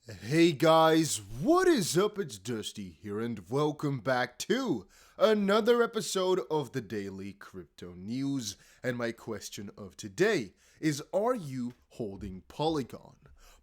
Hey guys, what is up? It's Dusty here and welcome back to another episode of the Daily Crypto News. And my question of today is, are you holding Polygon?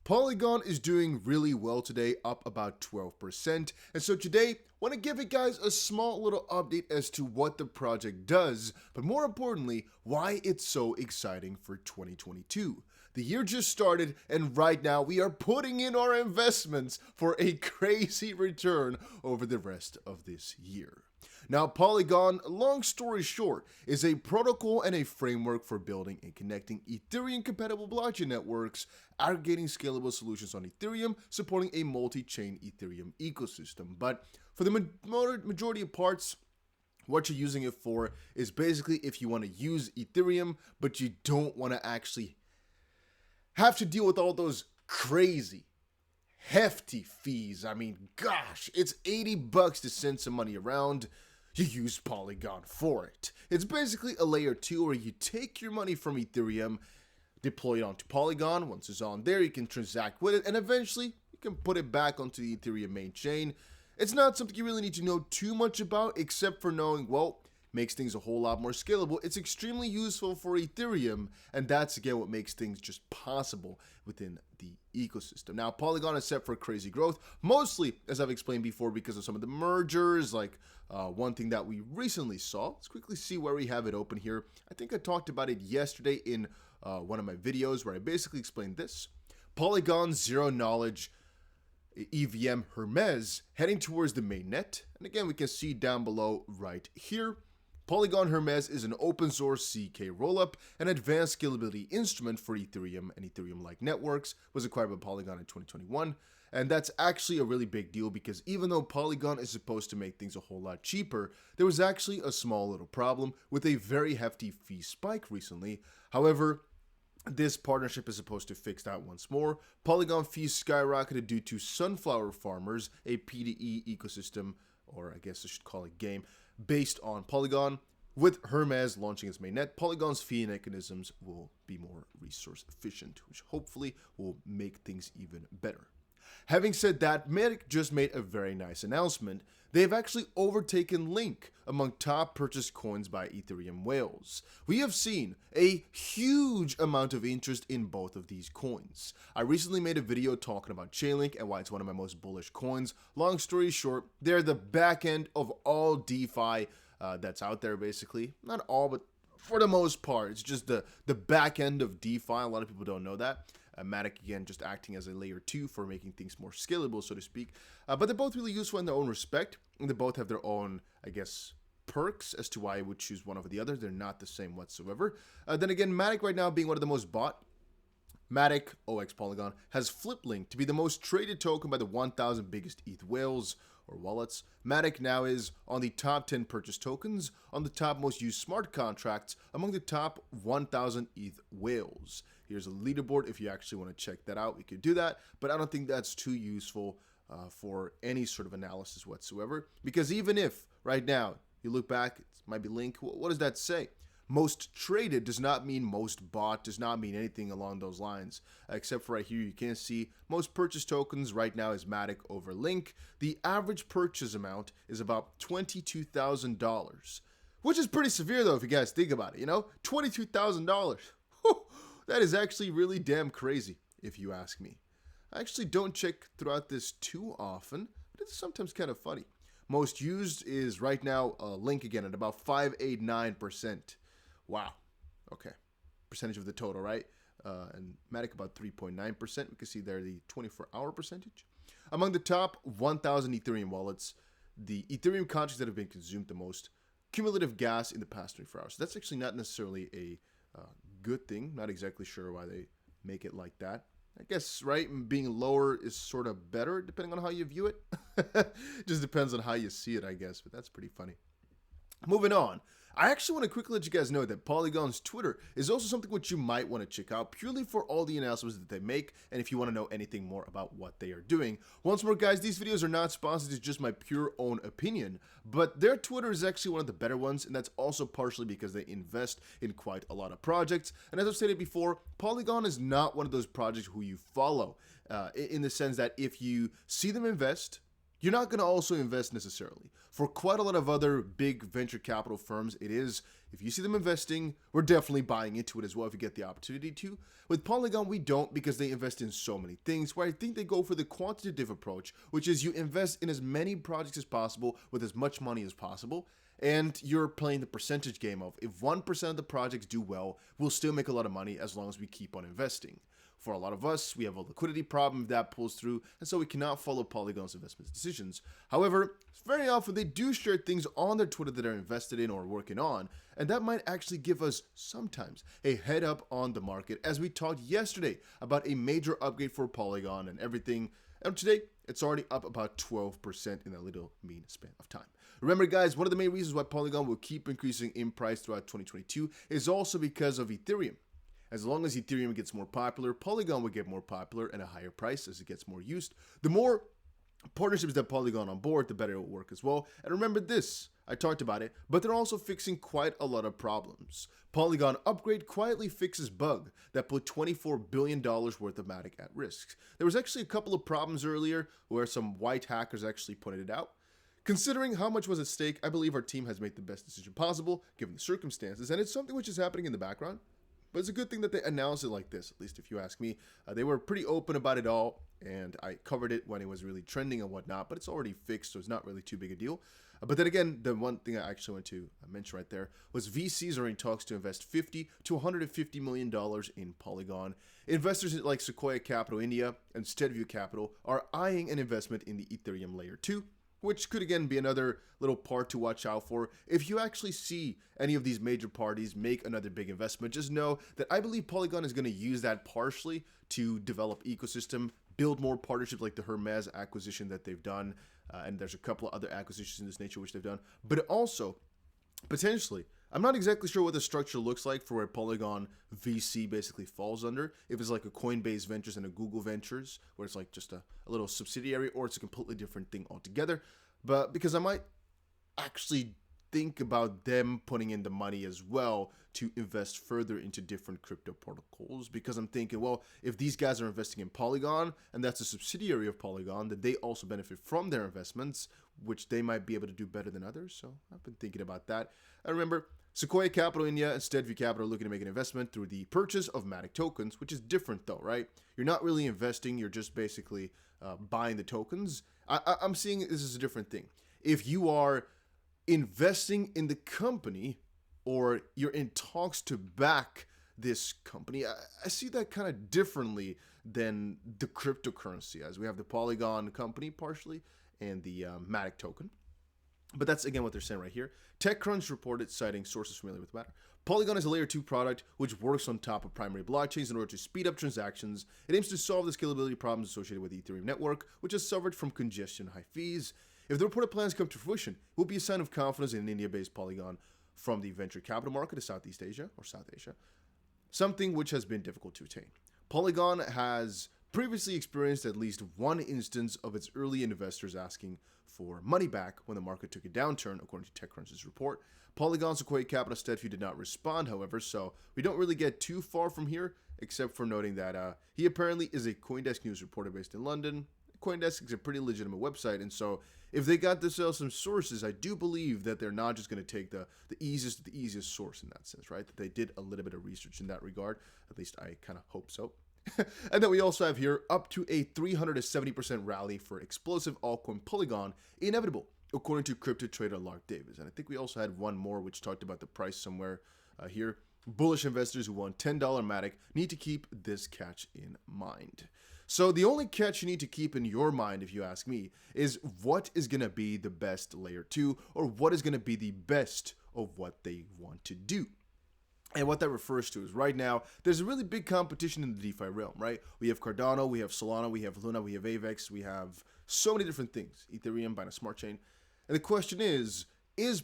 Polygon is doing really well today, up about 12%. And so today, I want to give you guys a small little update as to what the project does, but more importantly, why it's so exciting for 2022. The year just started, and right now we are putting in our investments for a crazy return over the rest of this year. Now, Polygon, long story short, is a protocol and a framework for building and connecting Ethereum-compatible blockchain networks, aggregating scalable solutions on Ethereum, supporting a multi-chain Ethereum ecosystem. But for the majority of parts, what you're using it for is basically if you want to use Ethereum, but you don't want to actually have to deal with all those crazy, hefty fees. I mean, gosh, it's $80 to send some money around. You use Polygon for it. It's basically a layer 2 where you take your money from Ethereum, deploy it onto Polygon. Once it's on there, you can transact with it, and eventually you can put it back onto the Ethereum main chain. It's not something you really need to know too much about, except for knowing, well, makes things a whole lot more scalable. It's extremely useful for Ethereum, and that's again what makes things just possible within the ecosystem. Now, Polygon is set for crazy growth, mostly, as I've explained before, because of some of the mergers, like one thing that we recently saw. Let's quickly see where we have it open here. I think I talked about it yesterday in one of my videos where I basically explained this. Polygon Zero Knowledge EVM Hermes heading towards the mainnet. And again, we can see down below right here, Polygon Hermes is an open source ZK rollup, an advanced scalability instrument for Ethereum and Ethereum-like networks, was acquired by Polygon in 2021. And that's actually a really big deal because even though Polygon is supposed to make things a whole lot cheaper, there was actually a small little problem with a very hefty fee spike recently. However, this partnership is supposed to fix that once more. Polygon fees skyrocketed due to sunflower farmers, a PDE ecosystem, or I guess I should call it game, based on Polygon. With Hermes launching its mainnet, Polygon's fee mechanisms will be more resource efficient, which hopefully will make things even better. Having said that, Matic just made a very nice announcement. They've actually overtaken Link among top purchased coins by Ethereum whales. We have seen a huge amount of interest in both of these coins. I recently made a video talking about Chainlink and why it's one of my most bullish coins. Long story short, they're the back end of all DeFi that's out there, basically. Not all, but for the most part, it's just the back end of DeFi. A lot of people don't know that. Matic, again, just acting as a layer 2 for making things more scalable, so to speak. But they're both really useful in their own respect. And they both have their own, I guess, perks as to why I would choose one over the other. They're not the same whatsoever. Then again, Matic right now being one of the most bought, Matic, OX Polygon, has flipped Link to be the most traded token by the 1,000 biggest ETH whales or wallets. Matic now is on the top 10 purchase tokens, on the top most used smart contracts, among the top 1,000 ETH whales. Here's a leaderboard if you actually want to check that out. We could do that, but I don't think that's too useful for any sort of analysis whatsoever, because even if right now you look back, it might be Link, what does that say? Most traded does not mean most bought, does not mean anything along those lines. Except for right here, you can see most purchase tokens right now is Matic over Link. The average purchase amount is about $22,000, which is pretty severe though if you guys think about it, you know? $22,000. That is actually really damn crazy if you ask me. I actually don't check throughout this too often, but it's sometimes kind of funny. Most used is right now Link again at about 589%. Wow. Okay. Percentage of the total, right? And Matic about 3.9%. We can see there the 24-hour percentage. Among the top 1,000 Ethereum wallets, the Ethereum contracts that have been consumed the most, cumulative gas in the past 24 hours. So that's actually not necessarily a good thing. Not exactly sure why they make it like that. I guess, right, being lower is sort of better depending on how you view it. Just depends on how you see it, I guess, but that's pretty funny. Moving on, I actually want to quickly let you guys know that Polygon's Twitter is also something which you might want to check out purely for all the announcements that they make and if you want to know anything more about what they are doing. Once more, guys, these videos are not sponsored, it's just my pure own opinion, but their Twitter is actually one of the better ones, and that's also partially because they invest in quite a lot of projects. And as I've stated before, Polygon is not one of those projects who you follow. in the sense that if you see them invest, you're not going to also invest necessarily. For quite a lot of other big venture capital firms, it is, if you see them investing, we're definitely buying into it as well if you get the opportunity to. With Polygon, we don't, because they invest in so many things, where I think they go for the quantitative approach, which is you invest in as many projects as possible with as much money as possible. And you're playing the percentage game of, if 1% of the projects do well, we'll still make a lot of money as long as we keep on investing. For a lot of us, we have a liquidity problem if that pulls through, and so we cannot follow Polygon's investment decisions. However, very often they do share things on their Twitter that are invested in or working on, and that might actually give us, sometimes, a head up on the market, as we talked yesterday about a major upgrade for Polygon and everything. And today, it's already up about 12% in a little mean span of time. Remember, guys, one of the main reasons why Polygon will keep increasing in price throughout 2022 is also because of Ethereum. As long as Ethereum gets more popular, Polygon will get more popular at a higher price as it gets more used. The more partnerships that Polygon on board, the better it will work as well. And remember this, I talked about it, but they're also fixing quite a lot of problems. Polygon upgrade quietly fixes bug that put $24 billion worth of Matic at risk. There was actually a couple of problems earlier where some white hackers actually pointed it out. Considering how much was at stake, I believe our team has made the best decision possible given the circumstances, and it's something which is happening in the background. But it's a good thing that they announced it like this, at least if you ask me. They were pretty open about it all, and I covered it when it was really trending and whatnot, but it's already fixed, so it's not really too big a deal. But then again, the one thing I actually want to mention right there was VCs are in talks to invest $50 to $150 million in Polygon. Investors like Sequoia Capital India and Steadview Capital are eyeing an investment in the Ethereum Layer 2, which could again be another little part to watch out for. If you actually see any of these major parties make another big investment, just know that I believe Polygon is going to use that partially to develop ecosystem, build more partnerships like the Hermes acquisition that they've done, and there's a couple of other acquisitions in this nature which they've done, but also potentially, I'm not exactly sure what the structure looks like for where Polygon VC basically falls under. If it's like a Coinbase Ventures and a Google Ventures, where it's like just a little subsidiary, or it's a completely different thing altogether. But because I might actually think about them putting in the money as well to invest further into different crypto protocols, because I'm thinking, well, if these guys are investing in Polygon and that's a subsidiary of Polygon, then they also benefit from their investments, which they might be able to do better than others. So I've been thinking about that. I remember Sequoia Capital India and Steadview Capital are looking to make an investment through the purchase of Matic tokens, which is different though, right? You're not really investing, you're just basically buying the tokens. I'm seeing this as a different thing. If you are investing in the company, or you're in talks to back this company, I see that kind of differently than the cryptocurrency, as we have the Polygon company partially and the Matic token. But that's again what they're saying right here. TechCrunch reported, citing sources familiar with the matter, Polygon is a layer 2 product which works on top of primary blockchains in order to speed up transactions. It aims to solve the scalability problems associated with the Ethereum network, which has suffered from congestion and high fees. If the reported plans come to fruition, it will be a sign of confidence in an India-based Polygon from the venture capital market of Southeast Asia, or South Asia, something which has been difficult to attain. Polygon has previously experienced at least one instance of its early investors asking for money back when the market took a downturn, according to TechCrunch's report. Polygon, Sequoia Capital, Steadview did not respond, however, so we don't really get too far from here, except for noting that he apparently is a CoinDesk News reporter based in London. CoinDesk is a pretty legitimate website, and so if they got to sell some sources, I do believe that they're not just going to take the easiest source in that sense, right? That they did a little bit of research in that regard. At least I kind of hope so. And then we also have here up to a 370% rally for explosive altcoin Polygon inevitable, according to crypto trader Lark Davis. And I think we also had one more which talked about the price somewhere here. Bullish investors who want $10 Matic need to keep this catch in mind. So the only catch you need to keep in your mind, if you ask me, is what is going to be the best layer 2, or what is going to be the best of what they want to do. And what that refers to is right now, there's a really big competition in the DeFi realm, right? We have Cardano, we have Solana, we have Luna, we have Avex, we have so many different things. Ethereum, Binance Smart Chain. And the question is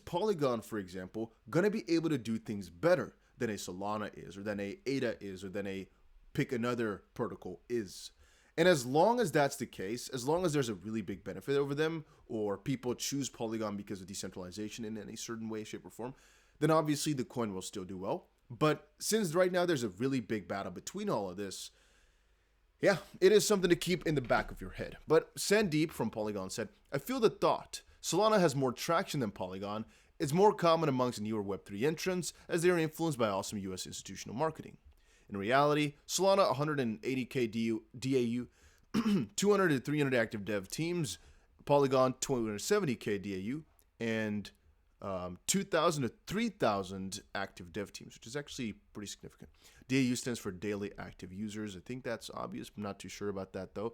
Polygon, for example, going to be able to do things better than a Solana is, or than a ADA is, or than a pick another protocol is? And as long as that's the case, as long as there's a really big benefit over them, or people choose Polygon because of decentralization in any certain way, shape, or form, then obviously the coin will still do well. But since right now there's a really big battle between all of this, Yeah, it is something to keep in the back of your head. But Sandeep from Polygon said, I feel the thought. Solana has more traction than Polygon. It's more common amongst newer Web3 entrants as they are influenced by awesome US institutional marketing. In reality, Solana 180k DAU, 200 to 300 active dev teams, Polygon 270k DAU, and 2,000 to 3,000 active dev teams, which is actually pretty significant. DAU stands for daily active users. I think that's obvious. I'm not too sure about that, though.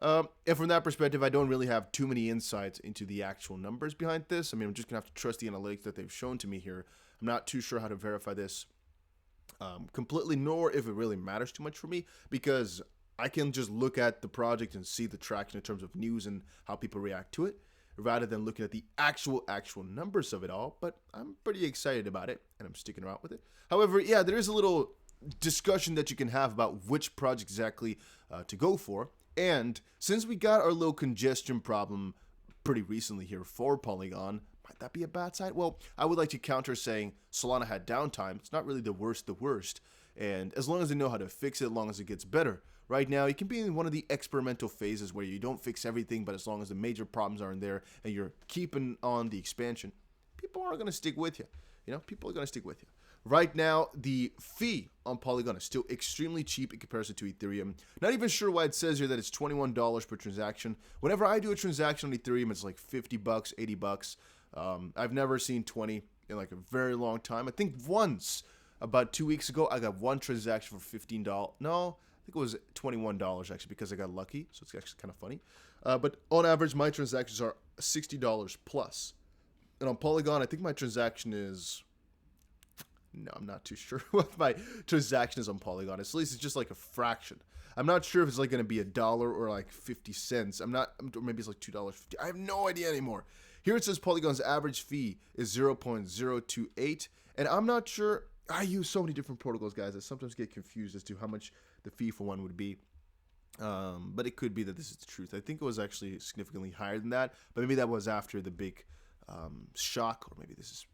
And from that perspective, I don't really have too many insights into the actual numbers behind this. I mean, I'm just going to have to trust the analytics that they've shown to me here. I'm not too sure how to verify this completely, nor if it really matters too much for me, because I can just look at the project and see the traction in terms of news and how people react to it, rather than looking at the actual numbers of it all. But I'm pretty excited about it, and I'm sticking around with it. However, yeah, there is a little discussion that you can have about which project exactly to go for. And since we got our little congestion problem pretty recently here for Polygon, might that be a bad side? Well, I would like to counter saying Solana had downtime. It's not really the worst. And as long as they know how to fix it, as long as it gets better. Right now, you can be in one of the experimental phases where you don't fix everything, but as long as the major problems aren't there and you're keeping on the expansion, people are going to stick with you. People are going to stick with you. Right now, the fee on Polygon is still extremely cheap in comparison to Ethereum. Not even sure why it says here that it's $21 per transaction. Whenever I do a transaction on Ethereum, it's like $50, $80. I've never seen 20 in like a very long time. I think once, about 2 weeks ago, I got one transaction for $15. No, I think it was $21 actually because I got lucky. So it's actually kind of funny. But on average, my transactions are $60 plus. And on Polygon, I think my transaction is... No, I'm not too sure what my transaction is on Polygon. At least it's just like a fraction. I'm not sure if it's like going to be $1 or like 50 cents. Or maybe it's like $2.50. I have no idea anymore. Here it says Polygon's average fee is 0.028. And I'm not sure. I use so many different protocols, guys. I sometimes get confused as to how much the fee for one would be. But it could be that this is the truth. I think it was actually significantly higher than that. But maybe that was after the big shock. Or maybe this is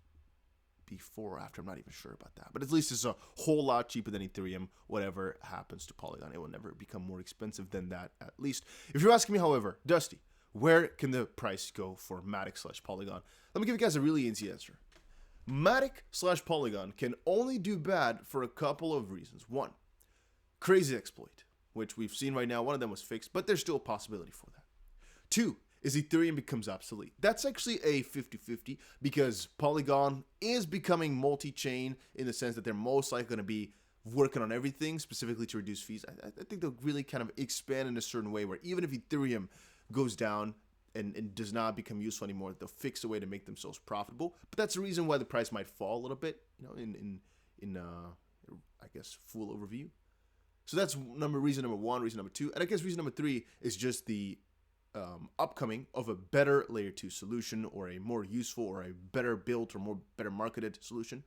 before or after. I'm not even sure about that. But at least it's a whole lot cheaper than Ethereum. Whatever happens to Polygon, it will never become more expensive than that, at least. If you're asking me, however, Dusty, where can the price go for Matic/Polygon? Let me give you guys a really easy answer. Matic/Polygon can only do bad for a couple of reasons. One, crazy exploit, which we've seen right now. One of them was fixed, but there's still a possibility for that. Two, is Ethereum becomes obsolete. That's actually a 50-50 because Polygon is becoming multi-chain in the sense that they're most likely going to be working on everything specifically to reduce fees. I think they'll really kind of expand in a certain way where even if Ethereum goes down and does not become useful anymore, they'll fix a way to make themselves profitable. But that's the reason why the price might fall a little bit, in I guess, full overview. So that's reason number one. Reason number two, and I guess reason number three is just the upcoming of a better layer 2 solution or a more useful or a better built or better marketed solution.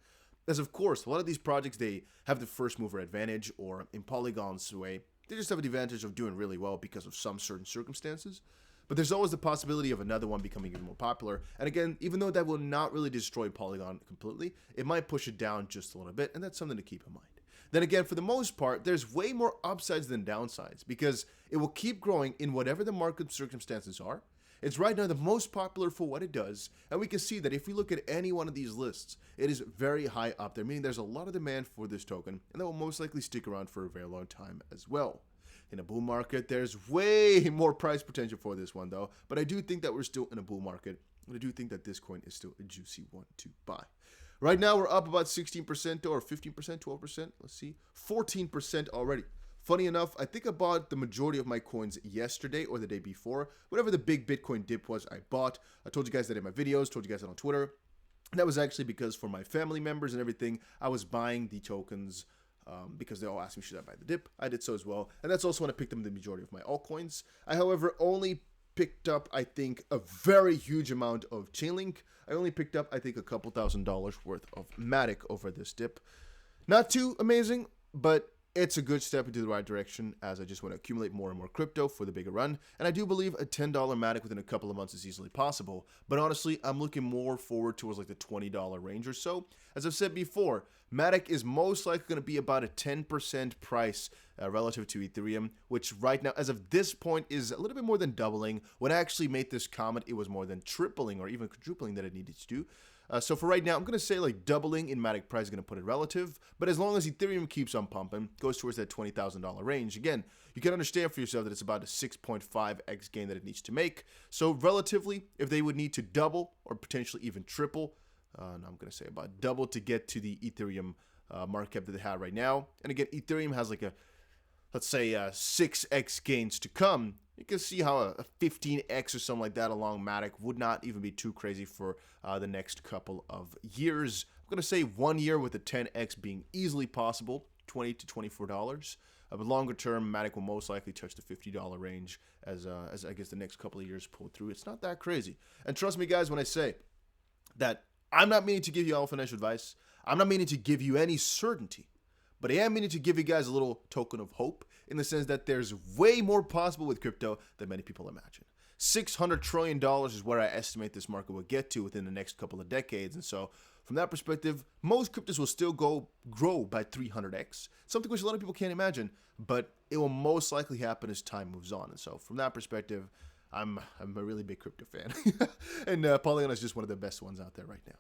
As of course, a lot of these projects, they have the first mover advantage, or in Polygon's way, they just have the advantage of doing really well because of some certain circumstances. But there's always the possibility of another one becoming even more popular. And again, even though that will not really destroy Polygon completely, it might push it down just a little bit, and that's something to keep in mind. Then again, for the most part, there's way more upsides than downsides because it will keep growing in whatever the market circumstances are. It's right now the most popular for what it does, and we can see that if we look at any one of these lists, it is very high up there, meaning there's a lot of demand for this token, and that will most likely stick around for a very long time as well. In a bull market, there's way more price potential for this one though, but I do think that we're still in a bull market, and I do think that this coin is still a juicy one to buy. Right now, we're up about 16% or 15%, 12%. Let's see, 14% already. Funny enough, I think I bought the majority of my coins yesterday or the day before. Whatever the big Bitcoin dip was, I bought. I told you guys that in my videos, told you guys that on Twitter. And that was actually because for my family members and everything, I was buying the tokens because they all asked me, should I buy the dip? I did so as well. And that's also when I picked up the majority of my altcoins. I, however, only picked up, I think, a very huge amount of Chainlink. I only picked up, I think, a couple $1,000s worth of Matic over this dip. Not too amazing, but it's a good step into the right direction as I just want to accumulate more and more crypto for the bigger run. And I do believe a $10 Matic within a couple of months is easily possible. But honestly, I'm looking more forward towards like the $20 range or so. As I've said before, Matic is most likely going to be about a 10% price relative to Ethereum, which right now, as of this point, is a little bit more than doubling. When I actually made this comment, it was more than tripling or even quadrupling that it needed to do. So for right now, I'm going to say like doubling in Matic price is going to put it relative. But as long as Ethereum keeps on pumping, goes towards that $20,000 range, again, you can understand for yourself that it's about a 6.5x gain that it needs to make. So relatively, if they would need to double or potentially even triple, I'm going to say about double to get to the Ethereum market cap that they have right now. And again, Ethereum has like a, let's say 6x gains to come. You can see how a 15x or something like that along Matic would not even be too crazy for the next couple of years. I'm going to say 1 year with a 10x being easily possible, $20 to $24. But longer term, Matic will most likely touch the $50 range as I guess the next couple of years pull through. It's not that crazy. And trust me, guys, when I say that I'm not meaning to give you all financial advice. I'm not meaning to give you any certainty. But I am meaning to give you guys a little token of hope in the sense that there's way more possible with crypto than many people imagine. $600 trillion is where I estimate this market will get to within the next couple of decades. And so from that perspective, most cryptos will still grow by 300x, something which a lot of people can't imagine, but it will most likely happen as time moves on. And so from that perspective, I'm a really big crypto fan. And Polygon is just one of the best ones out there right now.